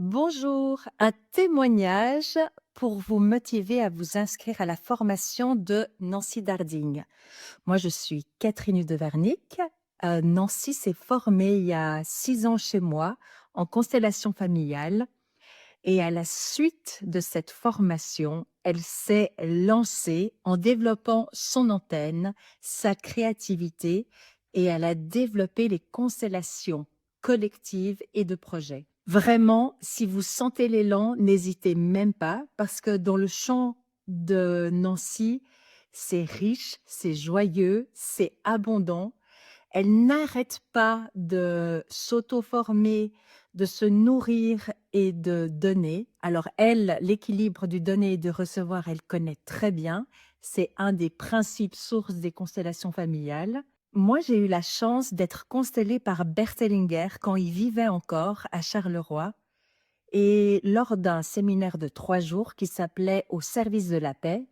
Bonjour, un témoignage pour vous motiver à vous inscrire à la formation de Nancy Darding. Moi, je suis Catherine Devernick. Nancy s'est formée il y a 6 ans chez moi en constellation familiale et à la suite de cette formation, elle s'est lancée en développant son antenne, sa créativité et elle a développé les constellations collectives et de projets. Vraiment, si vous sentez l'élan, n'hésitez même pas parce que dans le champ de Nancy, c'est riche, c'est joyeux, c'est abondant. Elle n'arrête pas de s'auto-former, de se nourrir et de donner. Alors elle, l'équilibre du donner et de recevoir, elle connaît très bien. C'est un des principes sources des constellations familiales. Moi, j'ai eu la chance d'être constellée par Bert Hellinger quand il vivait encore à Charleroi et lors d'un séminaire de 3 jours qui s'appelait Au service de la paix,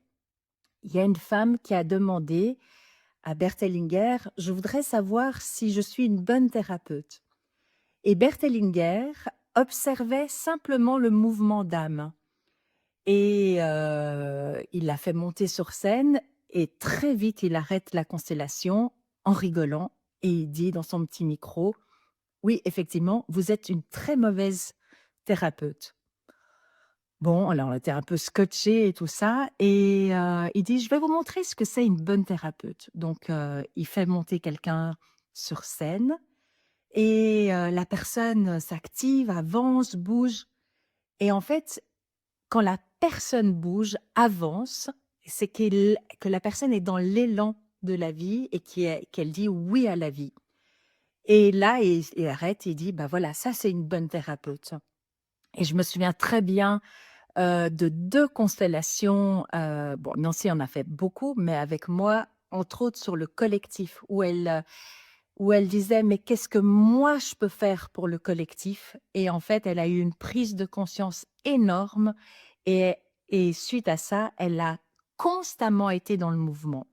il y a une femme qui a demandé à Bert Hellinger: «Je voudrais savoir si je suis une bonne thérapeute» et Bert Hellinger observait simplement le mouvement d'âme et il l'a fait monter sur scène et très vite, il arrête la constellation en rigolant et il dit dans son petit micro: «Oui, effectivement, vous êtes une très mauvaise thérapeute». Bon, alors on était un peu scotchés et tout ça et il dit: «Je vais vous montrer ce que c'est une bonne thérapeute». Donc il fait monter quelqu'un sur scène et la personne s'active, avance, bouge et en fait, quand la personne bouge, avance, c'est que la personne est dans l'élan de la vie et qu'elle dit oui à la vie et là, il arrête, il dit: «Bah, voilà, ça, c'est une bonne thérapeute» et je me souviens très bien de 2 constellations, bon, Nancy en a fait beaucoup, mais avec moi, entre autres sur le collectif où elle disait: «Mais qu'est-ce que moi je peux faire pour le collectif?» et en fait, elle a eu une prise de conscience énorme et suite à ça, elle a constamment été dans le mouvement.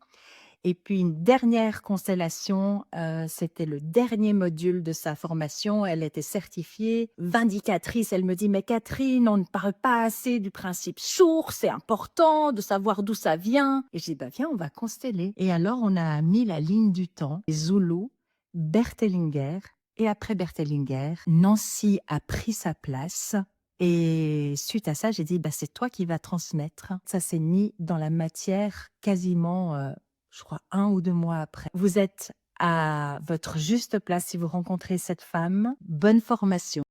Et puis une dernière constellation, c'était le dernier module de sa formation. Elle était certifiée vindicatrice. Elle me dit: «Mais Catherine, on ne parle pas assez du principe source, c'est important de savoir d'où ça vient» et j'ai dit: «Bah, viens, on va consteller» et alors on a mis la ligne du temps, Zoulou, Bert Hellinger et après Bert Hellinger, Nancy a pris sa place et suite à ça, j'ai dit: «Bah, c'est toi qui vas transmettre». Ça s'est mis dans la matière quasiment, je crois 1 ou 2 mois après. Vous êtes à votre juste place si vous rencontrez cette femme. Bonne formation.